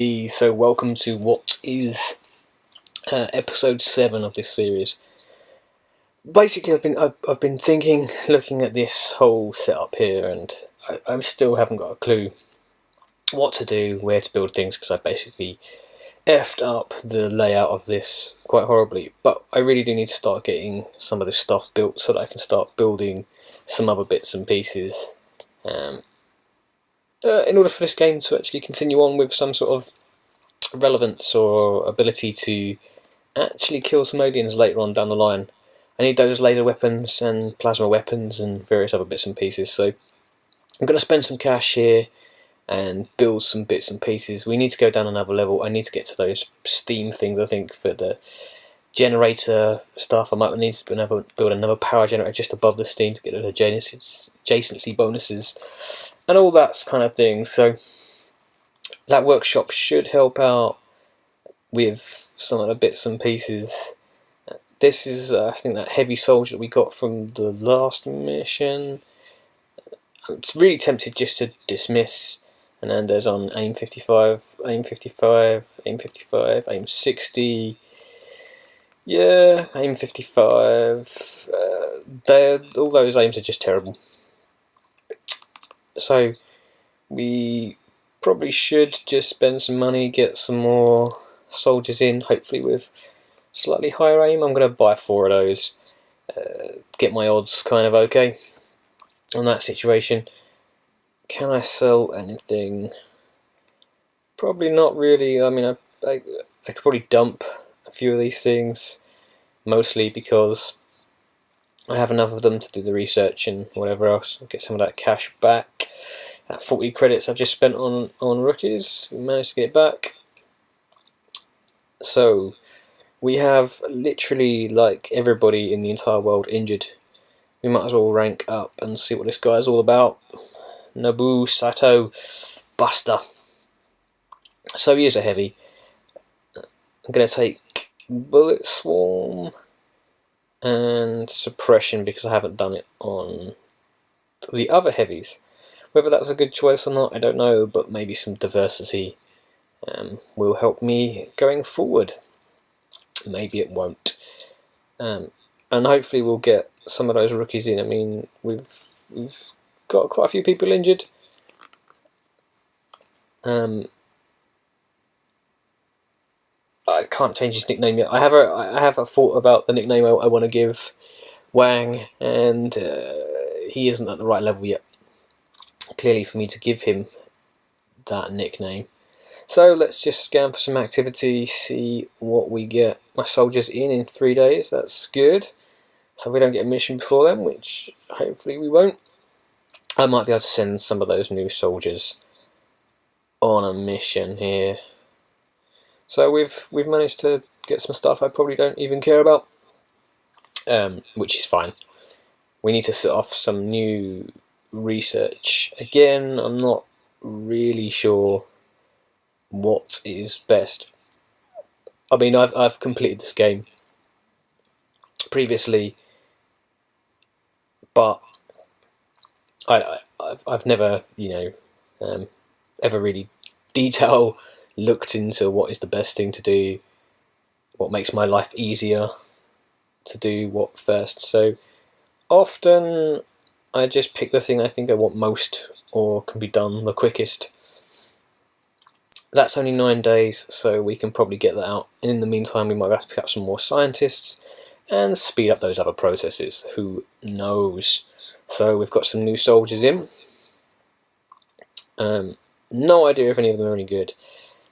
So welcome to what is episode 7 of this series. Basically, I've been thinking, looking at this whole setup here, and I still haven't got a clue what to do, where to build things, because I basically effed up the layout of this quite horribly. But I really do need to start getting some of this stuff built so that I can start building some other bits and pieces. In order for this game to actually continue on with some sort of relevance or ability to actually kill some aliens later on down the line. I need those laser weapons and plasma weapons and various other bits and pieces, so I'm going to spend some cash here and build some bits and pieces. We need to go down another level. I need to get to those steam things, I think, for the generator stuff. I might need to build another power generator just above the steam to get the adjacency bonuses and all that kind of thing. So that workshop should help out with some of the bits and pieces. This is, I think, that heavy soldier that we got from the last mission. I'm really tempted just to dismiss Hernandez on aim 55, aim 55, aim 55, aim 60. Yeah, aim 55. All those aims are just terrible. So we probably should just spend some money, get some more soldiers in, hopefully with slightly higher aim. I'm going to buy 4 of those, get my odds kind of okay on that situation. Can I sell anything? Probably not really. I mean, I could probably dump a few of these things, mostly because I have enough of them to do the research and whatever else. I'll get some of that cash back. That 40 credits I've just spent on rookies, we managed to get it back. So we have literally like everybody in the entire world injured. We might as well rank up and see what this guy's all about. Nabu Sato Buster. So he is a heavy. I'm going to take Bullet Swarm and Suppression because I haven't done it on the other heavies. Whether that's a good choice or not, I don't know, but maybe some diversity will help me going forward. Maybe it won't. And hopefully we'll get some of those rookies in. I mean, we've got quite a few people injured. I can't change his nickname yet. I have a thought about the nickname I want to give Wang, and he isn't at the right level yet. Clearly, for me to give him that nickname. So let's just scan for some activity, see what we get. My soldiers in 3 days, that's good. So we don't get a mission before then, which hopefully we won't. I might be able to send some of those new soldiers on a mission here. So we've managed to get some stuff I probably don't even care about, which is fine. We need to set off some new research. Again, I'm not really sure what is best. I mean, I've completed this game previously, but I've never, ever really looked into what is the best thing to do, what makes my life easier to do what first. So often I just pick the thing I think I want most or can be done the quickest. That's only 9 days, so we can probably get that out. And in the meantime, we might have to pick up some more scientists and speed up those other processes. Who knows? So we've got some new soldiers in. No idea if any of them are any good.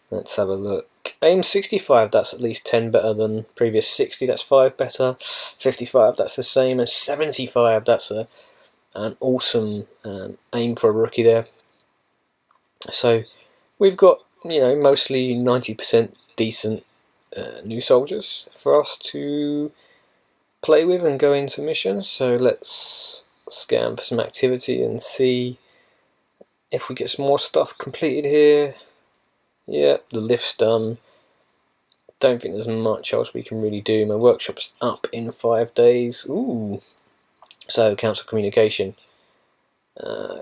Let's have a look. Aim 65, that's at least 10 better than previous 60, that's 5 better. 55, that's the same. And 75, that's an awesome aim for a rookie there. So we've got, mostly 90% decent new soldiers for us to play with and go into missions. So let's scan for some activity and see if we get some more stuff completed here. Yeah, the lift's done. Don't think there's much else we can really do. My workshop's up in 5 days. Ooh. So, council communication.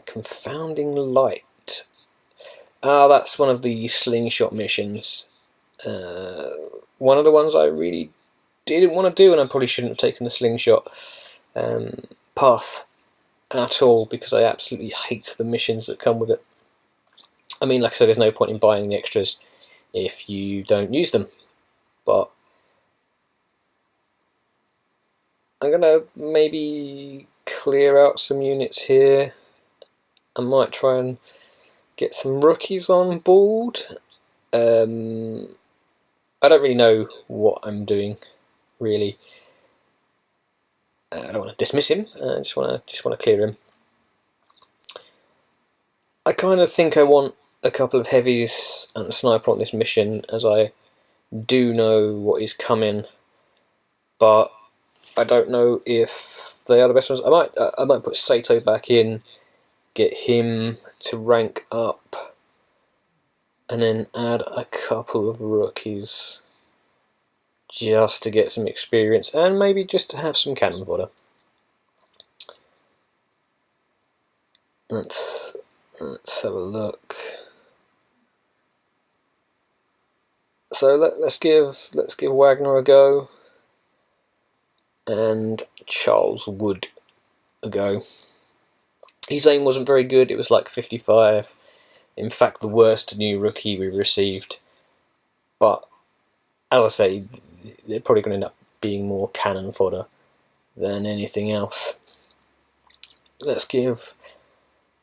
Confounding light. That's one of the slingshot missions. One of the ones I really didn't want to do, and I probably shouldn't have taken the slingshot path at all, because I absolutely hate the missions that come with it. I mean, like I said, there's no point in buying the extras if you don't use them. But I'm gonna maybe clear out some units here. I might try and get some rookies on board. I don't really know what I'm doing, really. I don't want to dismiss him. I just want to clear him. I kind of think I want a couple of heavies and a sniper on this mission, as I do know what is coming, but I don't know if they are the best ones. I might put Sato back in, get him to rank up, and then add a couple of rookies just to get some experience, and maybe just to have some cannon fodder. Let's have a look. So let's give Wagner a go, and Charles Wood a go. His aim wasn't very good. It was like 55. In fact, the worst new rookie we received. But as I say, they're probably going to end up being more cannon fodder than anything else. Let's give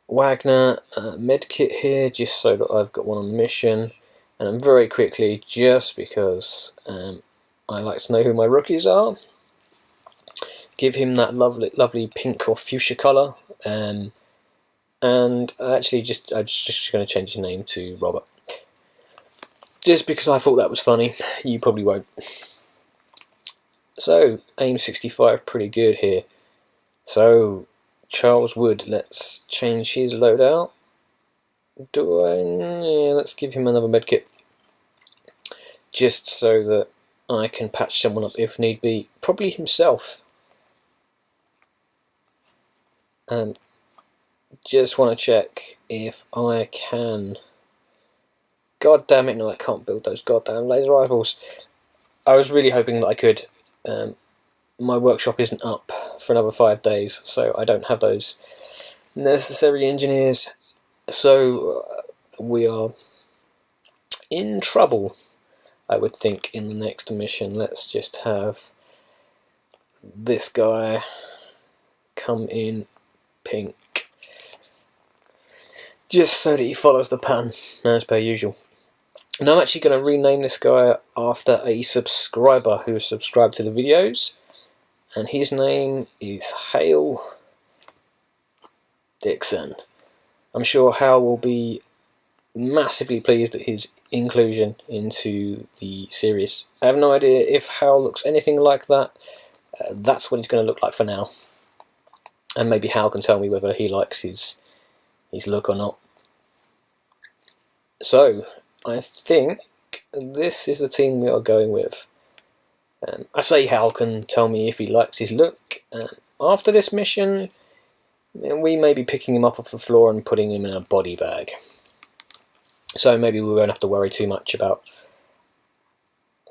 Wagner a medkit here, just so that I've got one on mission. And very quickly, just because I like to know who my rookies are, give him that lovely pink or fuchsia colour. And I'm just going to change his name to Robert, just because I thought that was funny. You probably won't. So aim 65, pretty good here. So Charles Wood, let's change his loadout. Yeah, let's give him another medkit, just so that I can patch someone up if need be, probably himself. Just want to check if I can. God damn it, no, I can't build those goddamn laser rifles. I was really hoping that I could. My workshop isn't up for another 5 days, so I don't have those necessary engineers. So we are in trouble, I would think, in the next mission. Let's just have this guy come in pink, just so that he follows the pattern, as per usual. Now I'm actually going to rename this guy after a subscriber who subscribed to the videos, and his name is Hale Dixon. I'm sure Hal will be massively pleased at his inclusion into the series. I have no idea if Hal looks anything like that. That's what he's going to look like for now. And maybe Hal can tell me whether he likes his look or not. So, I think this is the team we are going with. I say Hal can tell me if he likes his look. After this mission, we may be picking him up off the floor and putting him in a body bag. So maybe we won't have to worry too much about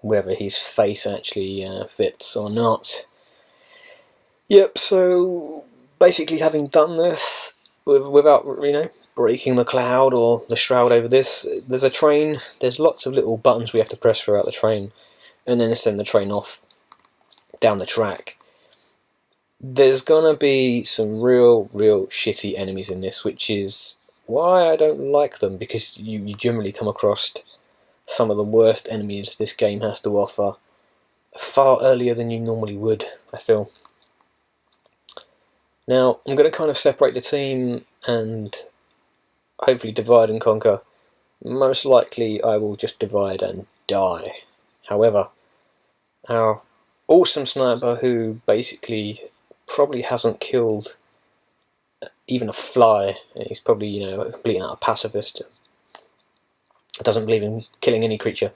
whether his face actually fits or not. Yep, so basically having done this without, breaking the cloud or the shroud over this, there's a train, there's lots of little buttons we have to press throughout the train, and then send the train off down the track. There's gonna be some real shitty enemies in this, which is why I don't like them, because you generally come across some of the worst enemies this game has to offer far earlier than you normally would, I feel. Now, I'm going to kind of separate the team and hopefully divide and conquer. Most likely I will just divide and die. However, our awesome sniper, who basically probably hasn't killed even a fly, he's probably, a complete and utter pacifist, doesn't believe in killing any creature,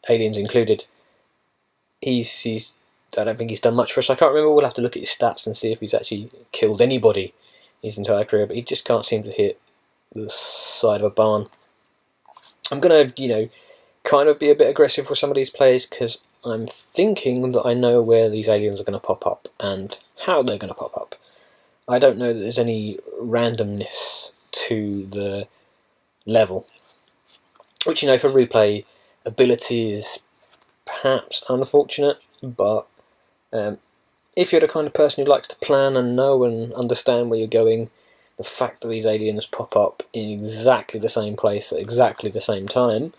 aliens included. I don't think he's done much for us. I can't remember. We'll have to look at his stats and see if he's actually killed anybody his entire career, but he just can't seem to hit the side of a barn. I'm going to, kind of be a bit aggressive with some of these plays, because I'm thinking that I know where these aliens are going to pop up and how they're going to pop up. I don't know that there's any randomness to the level, which, for replay ability is perhaps unfortunate, but if you're the kind of person who likes to plan and know and understand where you're going, the fact that these aliens pop up in exactly the same place at exactly the same time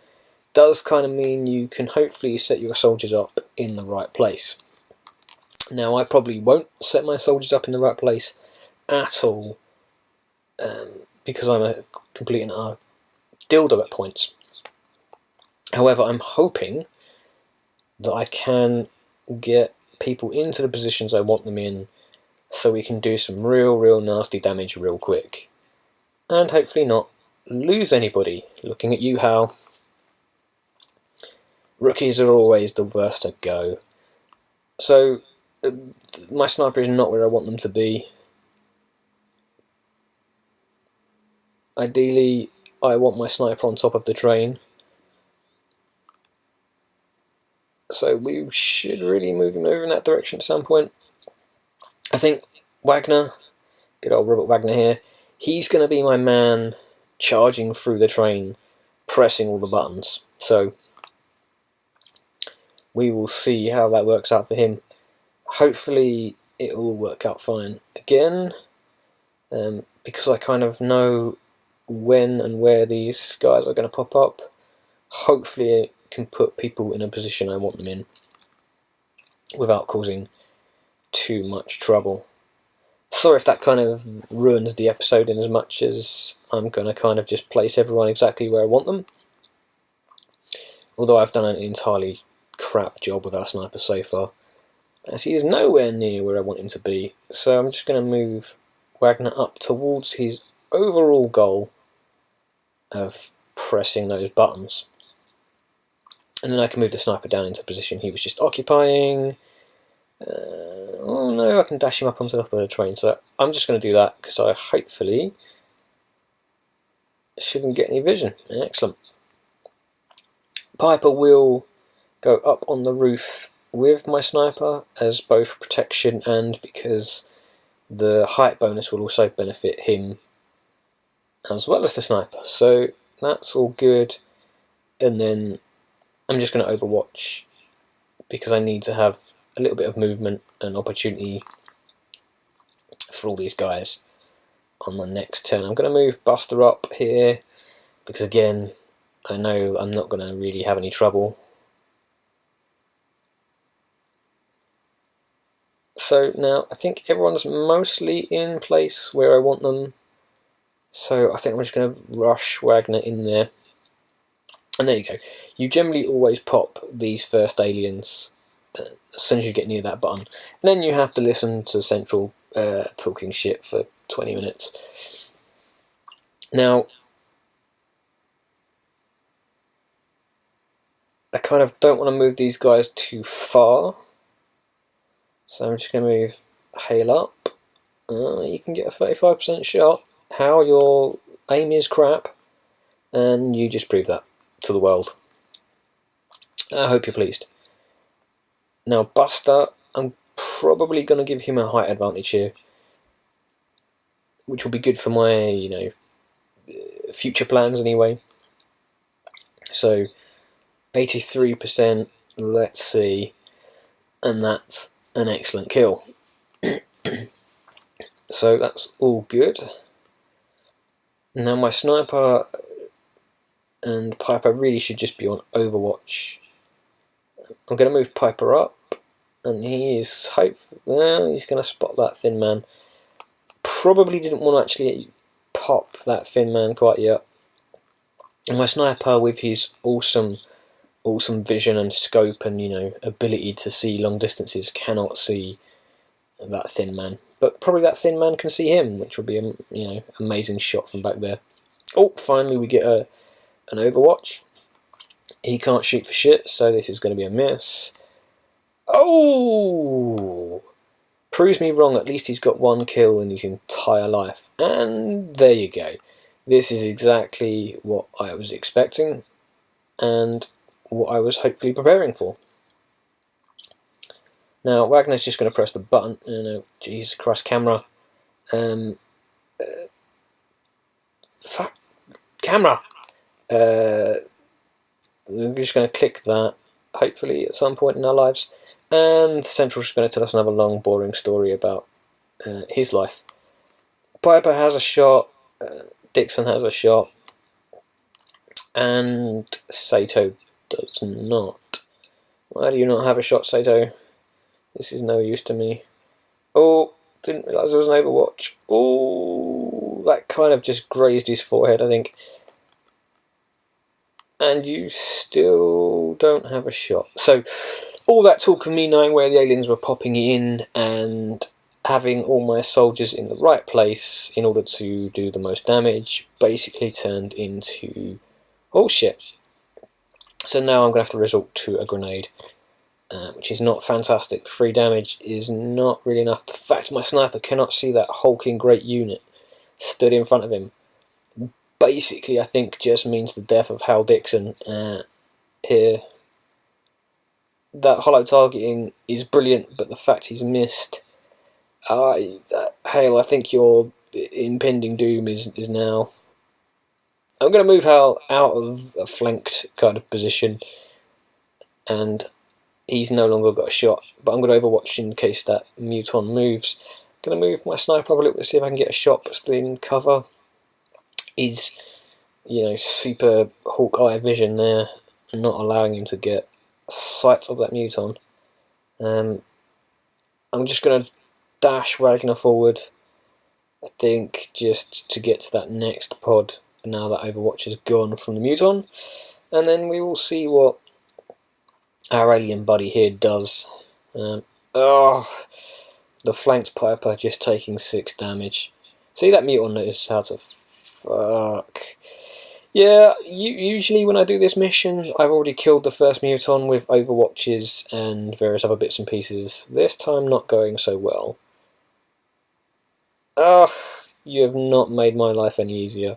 does kind of mean you can hopefully set your soldiers up in the right place. Now, I probably won't set my soldiers up in the right place at all, because I'm a complete and utter dildo at points. However, I'm hoping that I can get people into the positions I want them in, so we can do some real nasty damage real quick, and hopefully not lose anybody. Looking at you, Hal. Rookies are always the worst to go. So my sniper is not where I want them to be. Ideally, I want my sniper on top of the train. So we should really move him over in that direction at some point. I think Wagner, good old Robert Wagner here, he's going to be my man charging through the train, pressing all the buttons. So we will see how that works out for him. Hopefully it'll all work out fine. Again, because I kind of know when and where these guys are going to pop up, hopefully it can put people in a position I want them in without causing too much trouble. Sorry if that kind of ruins the episode, in as much as I'm going to kind of just place everyone exactly where I want them. Although I've done an entirely crap job with our sniper so far, as he is nowhere near where I want him to be. So I'm just going to move Wagner up towards his overall goal of pressing those buttons. And then I can move the sniper down into a position he was just occupying. Oh no, I can dash him up onto the top of the train. So I'm just going to do that, because I hopefully shouldn't get any vision. Excellent. Piper will go up on the roof with my sniper as both protection, and because the height bonus will also benefit him as well as the sniper. So that's all good. And then I'm just going to overwatch, because I need to have a little bit of movement and opportunity for all these guys on the next turn. I'm going to move Buster up here, because again, I know I'm not going to really have any trouble. So now I think everyone's mostly in place where I want them. So I think I'm just going to rush Wagner in there. And there you go. You generally always pop these first aliens as soon as you get near that button. And then you have to listen to Central talking shit for 20 minutes. Now, I kind of don't want to move these guys too far. So I'm just going to move Hale up. You can get a 35% shot. How your aim is crap. And you just prove that to the world. I hope you're pleased. Now Buster, I'm probably going to give him a height advantage here, which will be good for my, future plans anyway. So 83%, let's see, and that's an excellent kill. So that's all good. Now my sniper and Piper really should just be on Overwatch. I'm going to move Piper up, and he's going to spot that thin man. Probably didn't want to actually pop that thin man quite yet. And my sniper, with his awesome vision and scope and ability to see long distances, cannot see that thin man. But probably that thin man can see him, which will be a amazing shot from back there. Oh, finally we get an Overwatch. He can't shoot for shit, so this is going to be a miss. Oh! Proves me wrong. At least he's got one kill in his entire life. And there you go. This is exactly what I was expecting. and what I was hopefully preparing for. Now Wagner's just going to press the button. Jesus Christ, camera. Fuck, camera. We're just going to click that, hopefully at some point in our lives, and Central's just going to tell us another long, boring story about his life. Piper has a shot, Dixon has a shot, and Sato does not. Why do you not have a shot, Sato? This is no use to me. Oh, didn't realise there was an Overwatch. Oh, that kind of just grazed his forehead, I think. And you still don't have a shot. So, all that talk of me knowing where the aliens were popping in and having all my soldiers in the right place in order to do the most damage basically turned into oh shit. So now I'm going to have to resort to a grenade, which is not fantastic. 3 damage is not really enough. The fact my sniper cannot see that hulking great unit stood in front of him basically, I think, just means the death of Hal Dixon here. That hollow targeting is brilliant, but the fact he's missed... Hale, I think your impending doom is now. I'm going to move Hal out of a flanked kind of position, and he's no longer got a shot, but I'm going to overwatch in case that Muton moves. I'm going to move my sniper up a little bit, see if I can get a shot, but still in cover. Is, super Hawkeye vision there, not allowing him to get sight of that Muton. I'm just going to dash Wagner forward, I think, just to get to that next pod now that Overwatch is gone from the Muton, and then we will see what our alien buddy here does. The flanked Piper just taking 6 damage. See, that Muton knows how to fuck. Yeah, usually when I do this mission, I've already killed the first Muton with Overwatches and various other bits and pieces. This time not going so well. You have not made my life any easier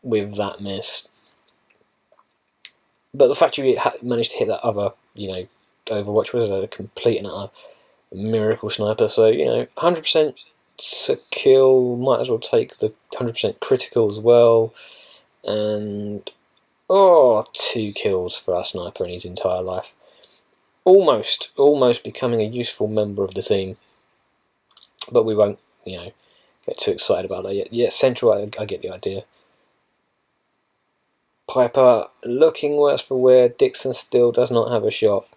with that miss. But the fact you managed to hit that other, Overwatch was a complete and utter miracle sniper. So, 100% to kill, might as well take the 100% critical as well. And, 2 kills for our sniper in his entire life. Almost becoming a useful member of the team. But we won't, get too excited about that yet. Yeah, Central, I get the idea. Piper looking worse for wear. Dixon still does not have a shot.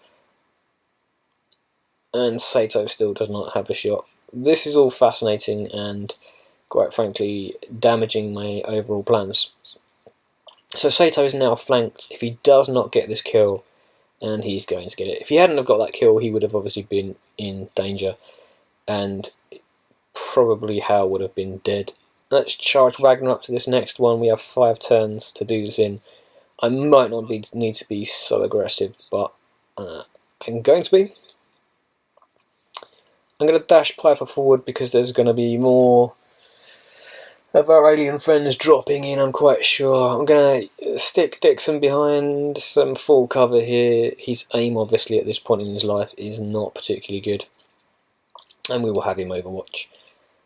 And Sato still does not have a shot. This is all fascinating and, quite frankly, damaging my overall plans. So Sato is now flanked. If he does not get this kill, and he's going to get it. If he hadn't have got that kill, he would have obviously been in danger. And probably Hal would have been dead. Let's charge Wagner up to this next one. We have 5 turns to do this in. I might not need to be so aggressive, but I'm going to be. I'm going to dash Piper forward because there's going to be more of our alien friends dropping in, I'm quite sure. I'm going to stick Dixon behind some full cover here. His aim, obviously, at this point in his life is not particularly good. And we will have him overwatch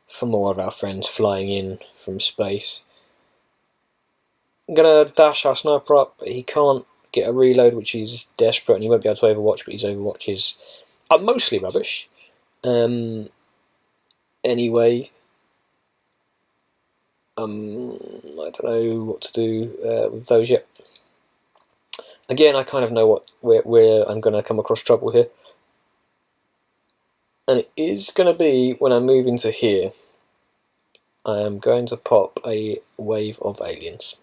for more of our friends flying in from space. I'm going to dash our sniper up. He can't get a reload, which is desperate, and he won't be able to overwatch, but his overwatches are mostly rubbish. Anyway, I don't know what to do with those yet. Again, I kind of know where I'm going to come across trouble here. And it is going to be when I move into here. I am going to pop a wave of aliens.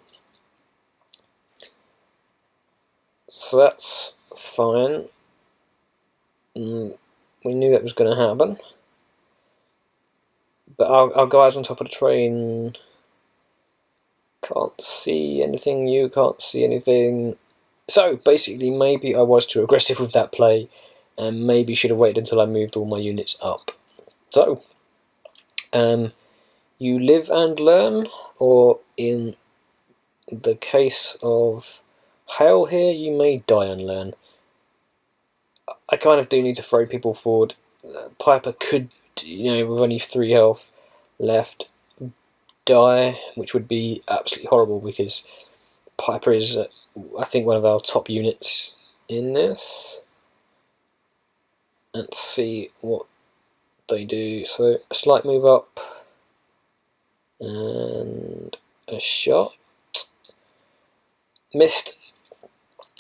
So that's fine. We knew that was going to happen. But our guys on top of the train can't see anything, you can't see anything. So basically, maybe I was too aggressive with that play, and maybe should have waited until I moved all my units up. So, you live and learn, or in the case of Hail here, you may die and learn. I kind of do need to throw people forward. Piper could, with only 3 health left, die, which would be absolutely horrible because Piper is, I think, one of our top units in this. Let's see what they do. So a slight move up and a shot. Missed.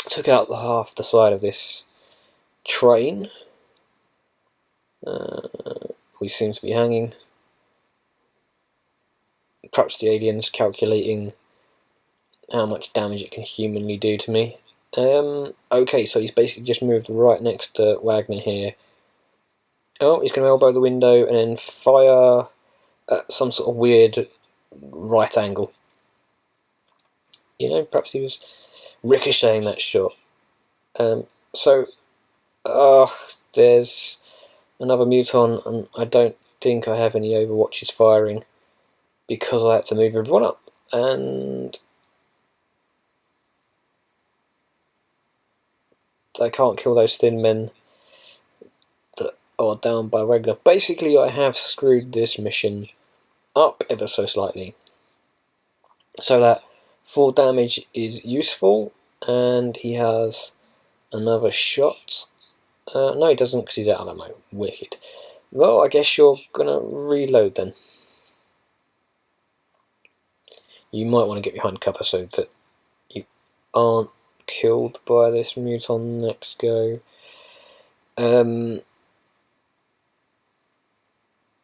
Took out half the side of this train. We seem to be hanging. Perhaps the alien's calculating how much damage it can humanly do to me. Okay, so he's basically just moved right next to Wagner here. Oh, he's going to elbow the window and then fire at some sort of weird right angle. Perhaps he was ricocheting that shot. There's another Muton, and I don't think I have any Overwatches firing because I had to move everyone up. And I can't kill those thin men that are down by Wagner. Basically, I have screwed this mission up ever so slightly, so that 4 damage is useful, and he has another shot. No, he doesn't, because he's out of ammo. Wicked. Well, I guess you're gonna reload then. You might want to get behind cover so that you aren't killed by this Muton next go.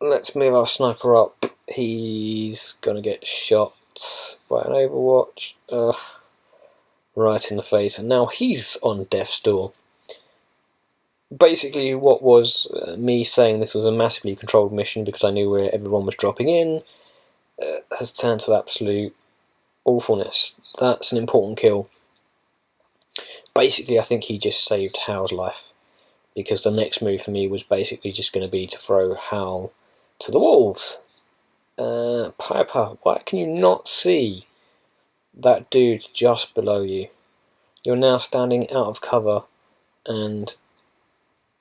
Let's move our sniper up. He's gonna get shot by an Overwatch. Right in the face, and now he's on death's door. Basically, what was me saying this was a massively controlled mission because I knew where everyone was dropping in has turned to absolute awfulness. That's an important kill. Basically, I think he just saved Hal's life, because the next move for me was basically just going to be to throw Hal to the wolves. Piper, why can you not see that dude just below you? You're now standing out of cover, and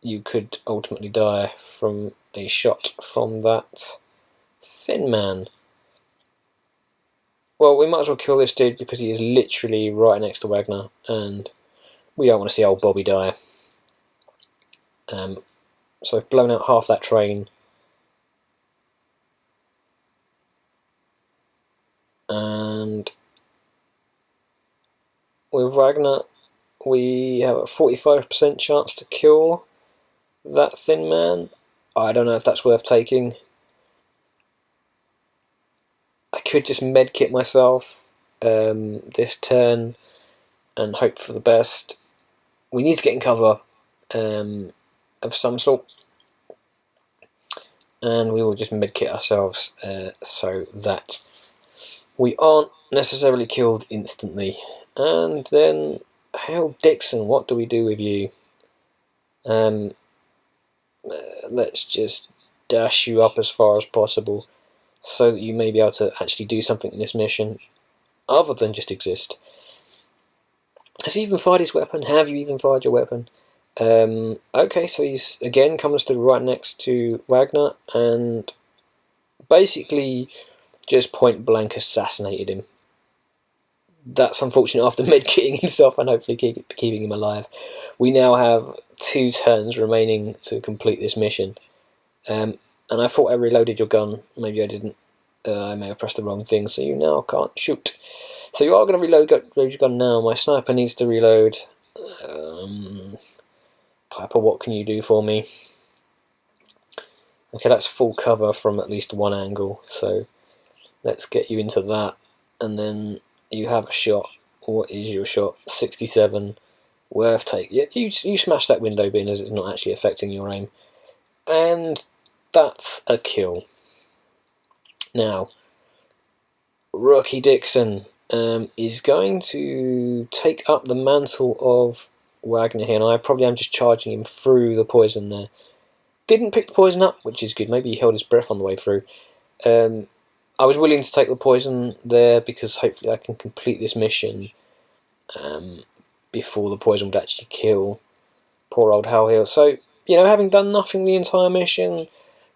you could ultimately die from a shot from that thin man. Well, we might as well kill this dude because he is literally right next to Wagner, and we don't want to see old Bobby die. So I've blown out half that train. And with Wagner, we have a 45% chance to kill that thin man. I don't know if that's worth taking. I could just medkit myself this turn and hope for the best. We need to get in cover of some sort, and we will just medkit ourselves so that we aren't necessarily killed instantly. And then, Hale Dixon, what do we do with you? Let's just dash you up as far as possible so that you may be able to actually do something in this mission other than just exist. Has he even fired his weapon? Have you even fired your weapon? Okay, so he's again come and stood right next to Wagner and basically just point blank assassinated him. That's unfortunate after medkitting himself and hopefully keeping him alive. We now have 2 turns remaining to complete this mission. And I thought I reloaded your gun. Maybe I didn't. I may have pressed the wrong thing, so you now can't shoot. So you are going to reload your gun now. My sniper needs to reload. Piper, what can you do for me? Okay, that's full cover from at least one angle, so let's get you into that. And then you have a shot. What is your shot? 67. Worth taking. Yeah, you smash that window bin as it's not actually affecting your aim. And that's a kill. Now, Rookie Dixon is going to take up the mantle of Wagner here, and I probably am just charging him through the poison there. Didn't pick the poison up, which is good. Maybe he held his breath on the way through. I was willing to take the poison there because hopefully I can complete this mission. before the poison would actually kill poor old Hal Hill. So, having done nothing the entire mission,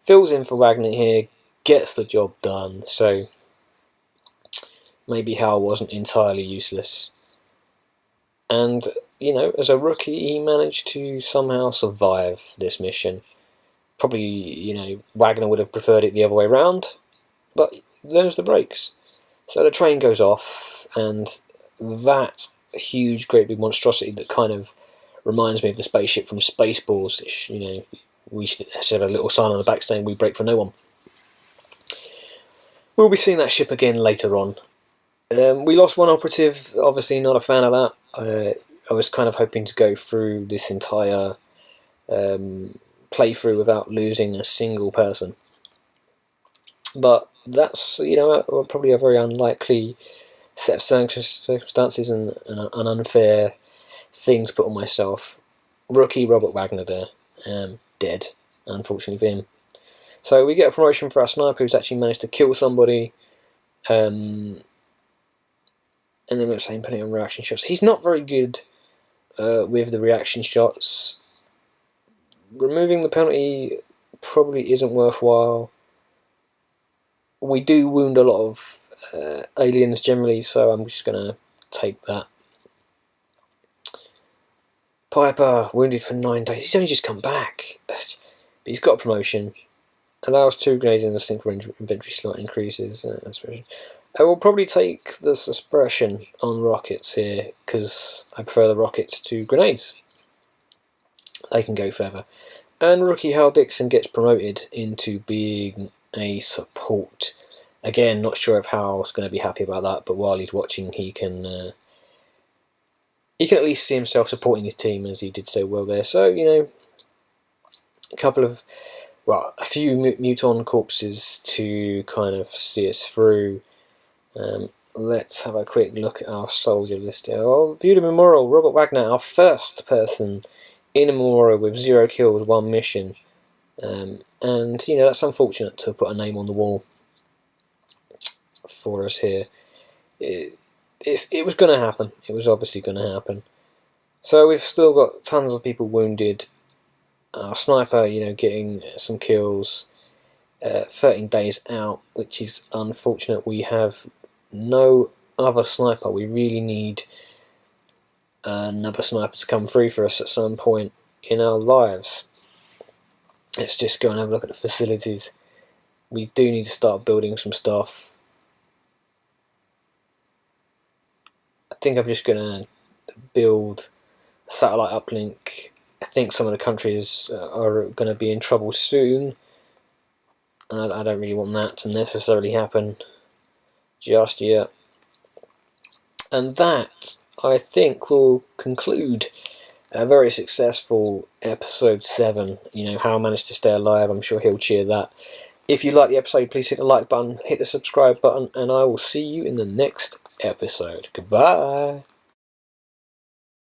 fills in for Wagner here, gets the job done. So maybe Hal wasn't entirely useless. And, as a rookie, he managed to somehow survive this mission. Probably, Wagner would have preferred it the other way around, but there's the brakes. So the train goes off, and that huge, great big monstrosity that kind of reminds me of the spaceship from Spaceballs, which, we should have a little sign on the back saying we brake for no one. We'll be seeing that ship again later on. We lost one operative, obviously not a fan of that. I was kind of hoping to go through this entire playthrough without losing a single person. But that's, probably a very unlikely set of circumstances and an unfair thing to put on myself. Rookie Robert Wagner there, dead, unfortunately for him. So we get a promotion for our sniper who's actually managed to kill somebody, and then we're saying putting on reaction shots. He's not very good with the reaction shots. Removing the penalty probably isn't worthwhile. We do wound a lot of aliens generally, so I'm just going to take that. Piper, wounded for 9 days. He's only just come back. But he's got a promotion. Allows 2 grenades in the single inventory slot, increases. I will probably take the suppression on rockets here, because I prefer the rockets to grenades. They can go further. And rookie Hal Dixon gets promoted into being a support. Again, not sure if Hal's going to be happy about that, but while he's watching, he can at least see himself supporting his team, as he did so well there. So, a few Muton corpses to kind of see us through. Let's have a quick look at our soldier list here. Viewed a memorial, Robert Wagner, our first person in a memorial with 0 kills, 1 mission. And, that's unfortunate to put a name on the wall for us here. It was going to happen. It was obviously going to happen. So we've still got tons of people wounded. Our sniper, getting some kills. 13 days out, which is unfortunate. We have no other sniper. We really need another sniper to come through for us at some point in our lives. Let's just go and have a look at the facilities. We do need to start building some stuff. I think I'm just going to build a satellite uplink. I think some of the countries are going to be in trouble soon. I don't really want that to necessarily happen just yet. And that, I think, will conclude a very successful episode 7. How I managed to stay alive. I'm sure he'll cheer that. If you like the episode, please hit the like button, hit the subscribe button, and I will see you in the next episode. Goodbye.